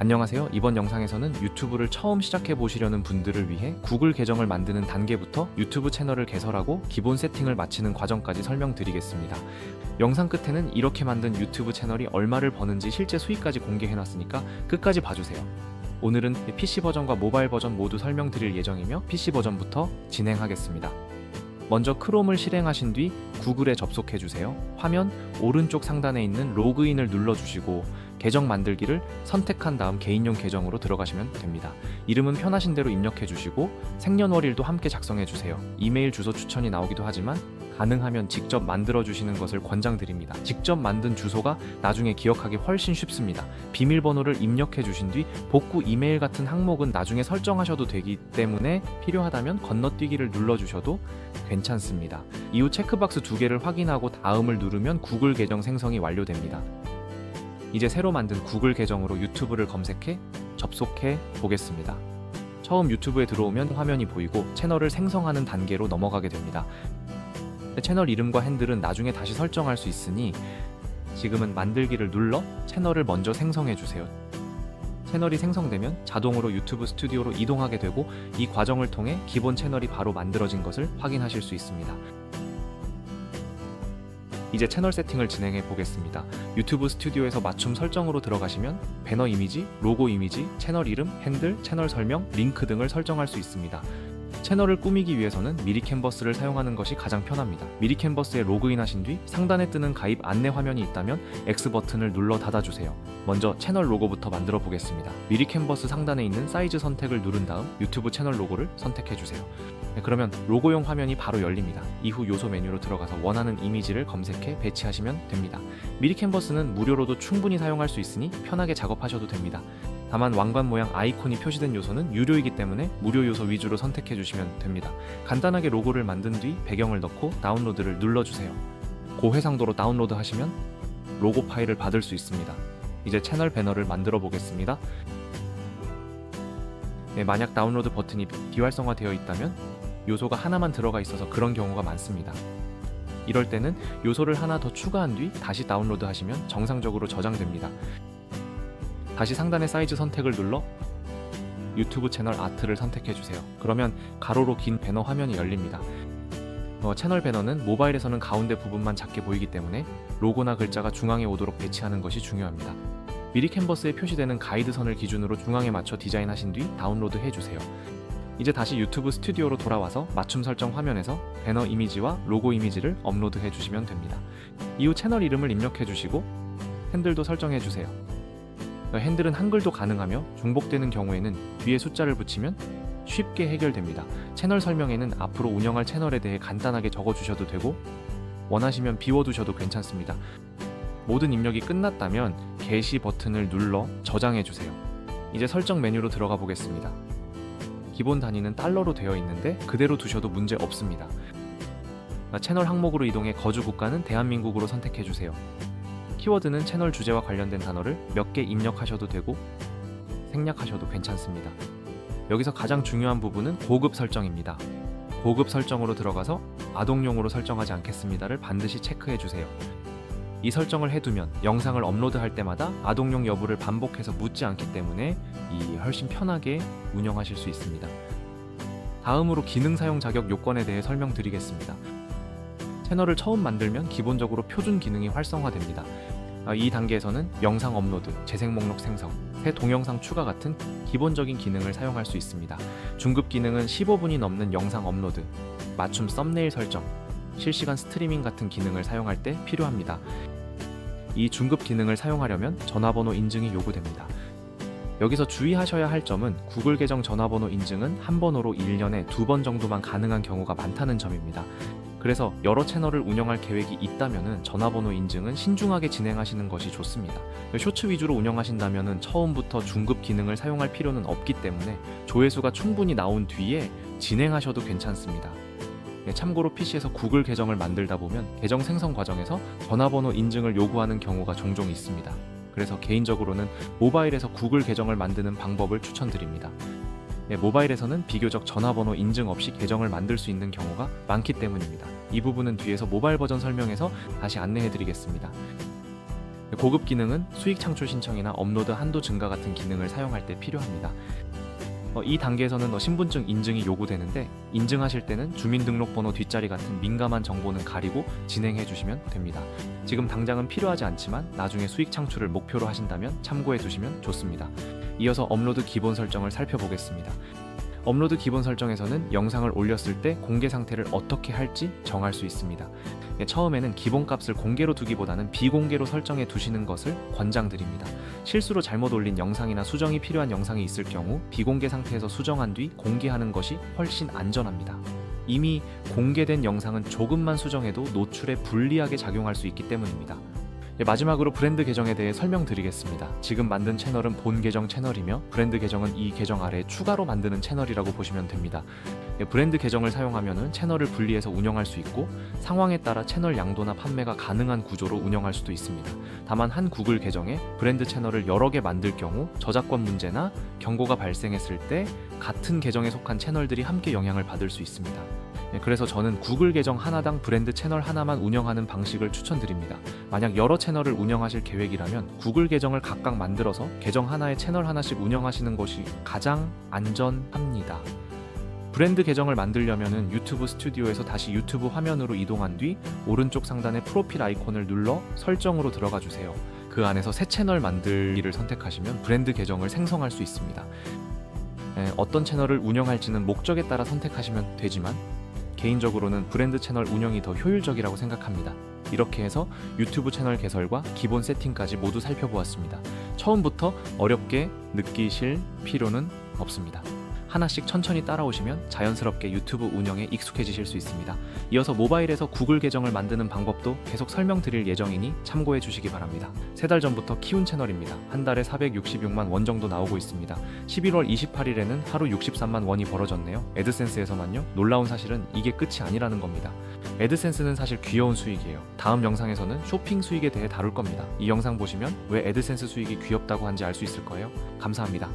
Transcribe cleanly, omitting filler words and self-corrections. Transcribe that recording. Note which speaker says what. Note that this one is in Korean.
Speaker 1: 안녕하세요. 이번 영상에서는 유튜브를 처음 시작해 보시려는 분들을 위해 구글 계정을 만드는 단계부터 유튜브 채널을 개설하고 기본 세팅을 마치는 과정까지 설명드리겠습니다. 영상 끝에는 이렇게 만든 유튜브 채널이 얼마를 버는지 실제 수익까지 공개해놨으니까 끝까지 봐주세요. 오늘은 PC 버전과 모바일 버전 모두 설명드릴 예정이며 PC 버전부터 진행하겠습니다. 먼저 크롬을 실행하신 뒤 구글에 접속해주세요. 화면 오른쪽 상단에 있는 로그인을 눌러주시고 계정 만들기를 선택한 다음 개인용 계정으로 들어가시면 됩니다. 이름은 편하신 대로 입력해주시고 생년월일도 함께 작성해주세요. 이메일 주소 추천이 나오기도 하지만 가능하면 직접 만들어주시는 것을 권장드립니다. 직접 만든 주소가 나중에 기억하기 훨씬 쉽습니다. 비밀번호를 입력해주신 뒤 복구 이메일 같은 항목은 나중에 설정하셔도 되기 때문에 필요하다면 건너뛰기를 눌러주셔도 괜찮습니다. 이후 체크박스 2개를 확인하고 다음을 누르면 구글 계정 생성이 완료됩니다. 이제 새로 만든 구글 계정으로 유튜브를 검색해 접속해 보겠습니다. 처음 유튜브에 들어오면 화면이 보이고 채널을 생성하는 단계로 넘어가게 됩니다. 채널 이름과 핸들은 나중에 다시 설정할 수 있으니 지금은 만들기를 눌러 채널을 먼저 생성해 주세요. 채널이 생성되면 자동으로 유튜브 스튜디오로 이동하게 되고 이 과정을 통해 기본 채널이 바로 만들어진 것을 확인하실 수 있습니다. 이제 채널 세팅을 진행해 보겠습니다. 유튜브 스튜디오에서 맞춤 설정으로 들어가시면 배너 이미지, 로고 이미지, 채널 이름, 핸들, 채널 설명, 링크 등을 설정할 수 있습니다. 채널을 꾸미기 위해서는 미리 캔버스를 사용하는 것이 가장 편합니다. 미리 캔버스에 로그인하신 뒤 상단에 뜨는 가입 안내 화면이 있다면 X 버튼을 눌러 닫아주세요. 먼저 채널 로고부터 만들어 보겠습니다. 미리 캔버스 상단에 있는 사이즈 선택을 누른 다음 유튜브 채널 로고를 선택해주세요. 그러면 로고용 화면이 바로 열립니다. 이후 요소 메뉴로 들어가서 원하는 이미지를 검색해 배치하시면 됩니다. 미리 캔버스는 무료로도 충분히 사용할 수 있으니 편하게 작업하셔도 됩니다. 다만 왕관 모양 아이콘이 표시된 요소는 유료이기 때문에 무료 요소 위주로 선택해 주시면 됩니다. 간단하게 로고를 만든 뒤 배경을 넣고 다운로드를 눌러주세요. 고해상도로 다운로드 하시면 로고 파일을 받을 수 있습니다. 이제 채널 배너를 만들어 보겠습니다. 만약 다운로드 버튼이 비활성화되어 있다면 요소가 하나만 들어가 있어서 그런 경우가 많습니다. 이럴 때는 요소를 하나 더 추가한 뒤 다시 다운로드 하시면 정상적으로 저장됩니다. 다시 상단의 사이즈 선택을 눌러 유튜브 채널 아트를 선택해주세요. 그러면 가로로 긴 배너 화면이 열립니다. 채널 배너는 모바일에서는 가운데 부분만 작게 보이기 때문에 로고나 글자가 중앙에 오도록 배치하는 것이 중요합니다. 미리 캔버스에 표시되는 가이드선을 기준으로 중앙에 맞춰 디자인하신 뒤 다운로드 해주세요. 이제 다시 유튜브 스튜디오로 돌아와서 맞춤 설정 화면에서 배너 이미지와 로고 이미지를 업로드 해주시면 됩니다. 이후 채널 이름을 입력해주시고 핸들도 설정해주세요. 핸들은 한글도 가능하며 중복되는 경우에는 뒤에 숫자를 붙이면 쉽게 해결됩니다. 채널 설명에는 앞으로 운영할 채널에 대해 간단하게 적어주셔도 되고 원하시면 비워두셔도 괜찮습니다. 모든 입력이 끝났다면 게시 버튼을 눌러 저장해주세요. 이제 설정 메뉴로 들어가 보겠습니다. 기본 단위는 달러로 되어 있는데 그대로 두셔도 문제 없습니다. 채널 항목으로 이동해 거주 국가는 대한민국으로 선택해주세요. 키워드는 채널 주제와 관련된 단어를 몇 개 입력하셔도 되고 생략하셔도 괜찮습니다. 여기서 가장 중요한 부분은 고급 설정입니다. 고급 설정으로 들어가서 아동용으로 설정하지 않겠습니다를 반드시 체크해주세요. 이 설정을 해두면 영상을 업로드할 때마다 아동용 여부를 반복해서 묻지 않기 때문에 훨씬 편하게 운영하실 수 있습니다. 다음으로 기능 사용 자격 요건에 대해 설명드리겠습니다. 채널을 처음 만들면 기본적으로 표준 기능이 활성화됩니다. 이 단계에서는 영상 업로드, 재생 목록 생성, 새 동영상 추가 같은 기본적인 기능을 사용할 수 있습니다. 중급 기능은 15분이 넘는 영상 업로드, 맞춤 썸네일 설정, 실시간 스트리밍 같은 기능을 사용할 때 필요합니다. 이 중급 기능을 사용하려면 전화번호 인증이 요구됩니다. 여기서 주의하셔야 할 점은 구글 계정 전화번호 인증은 한 번호로 1년에 2번 정도만 가능한 경우가 많다는 점입니다. 그래서 여러 채널을 운영할 계획이 있다면 전화번호 인증은 신중하게 진행하시는 것이 좋습니다. 쇼츠 위주로 운영하신다면 처음부터 중급 기능을 사용할 필요는 없기 때문에 조회수가 충분히 나온 뒤에 진행하셔도 괜찮습니다. 참고로 PC에서 구글 계정을 만들다 보면 계정 생성 과정에서 전화번호 인증을 요구하는 경우가 종종 있습니다. 그래서 개인적으로는 모바일에서 구글 계정을 만드는 방법을 추천드립니다. 모바일에서는 비교적 전화번호 인증 없이 계정을 만들 수 있는 경우가 많기 때문입니다. 이 부분은 뒤에서 모바일 버전 설명에서 다시 안내해드리겠습니다. 고급 기능은 수익 창출 신청이나 업로드 한도 증가 같은 기능을 사용할 때 필요합니다. 이 단계에서는 신분증 인증이 요구되는데 인증하실 때는 주민등록번호 뒷자리 같은 민감한 정보는 가리고 진행해 주시면 됩니다. 지금 당장은 필요하지 않지만 나중에 수익 창출을 목표로 하신다면 참고해 두시면 좋습니다. 이어서 업로드 기본 설정을 살펴보겠습니다. 업로드 기본 설정에서는 영상을 올렸을 때 공개 상태를 어떻게 할지 정할 수 있습니다. 처음에는 기본값을 공개로 두기보다는 비공개로 설정해 두시는 것을 권장드립니다. 실수로 잘못 올린 영상이나 수정이 필요한 영상이 있을 경우 비공개 상태에서 수정한 뒤 공개하는 것이 훨씬 안전합니다. 이미 공개된 영상은 조금만 수정해도 노출에 불리하게 작용할 수 있기 때문입니다. 마지막으로 브랜드 계정에 대해 설명드리겠습니다. 지금 만든 채널은 본 계정 채널이며 브랜드 계정은 이 계정 아래 추가로 만드는 채널이라고 보시면 됩니다. 브랜드 계정을 사용하면 채널을 분리해서 운영할 수 있고 상황에 따라 채널 양도나 판매가 가능한 구조로 운영할 수도 있습니다. 다만 한 구글 계정에 브랜드 채널을 여러 개 만들 경우 저작권 문제나 경고가 발생했을 때 같은 계정에 속한 채널들이 함께 영향을 받을 수 있습니다. 그래서 저는 구글 계정 하나당 브랜드 채널 하나만 운영하는 방식을 추천드립니다. 만약 여러 채널을 운영하실 계획이라면 구글 계정을 각각 만들어서 계정 하나에 채널 하나씩 운영하시는 것이 가장 안전합니다. 브랜드 계정을 만들려면 유튜브 스튜디오에서 다시 유튜브 화면으로 이동한 뒤 오른쪽 상단의 프로필 아이콘을 눌러 설정으로 들어가 주세요. 그 안에서 새 채널 만들기를 선택하시면 브랜드 계정을 생성할 수 있습니다. 어떤 채널을 운영할지는 목적에 따라 선택하시면 되지만 개인적으로는 브랜드 채널 운영이 더 효율적이라고 생각합니다. 이렇게 해서 유튜브 채널 개설과 기본 세팅까지 모두 살펴보았습니다. 처음부터 어렵게 느끼실 필요는 없습니다. 하나씩 천천히 따라오시면 자연스럽게 유튜브 운영에 익숙해지실 수 있습니다. 이어서 모바일에서 구글 계정을 만드는 방법도 계속 설명드릴 예정이니 참고해 주시기 바랍니다. 3달 전부터 키운 채널입니다. 한 달에 466만 원 정도 나오고 있습니다. 11월 28일에는 하루 63만 원이 벌어졌네요. 애드센스에서만요. 놀라운 사실은 이게 끝이 아니라는 겁니다. 애드센스는 사실 귀여운 수익이에요. 다음 영상에서는 쇼핑 수익에 대해 다룰 겁니다. 이 영상 보시면 왜 애드센스 수익이 귀엽다고 한지 알 수 있을 거예요. 감사합니다.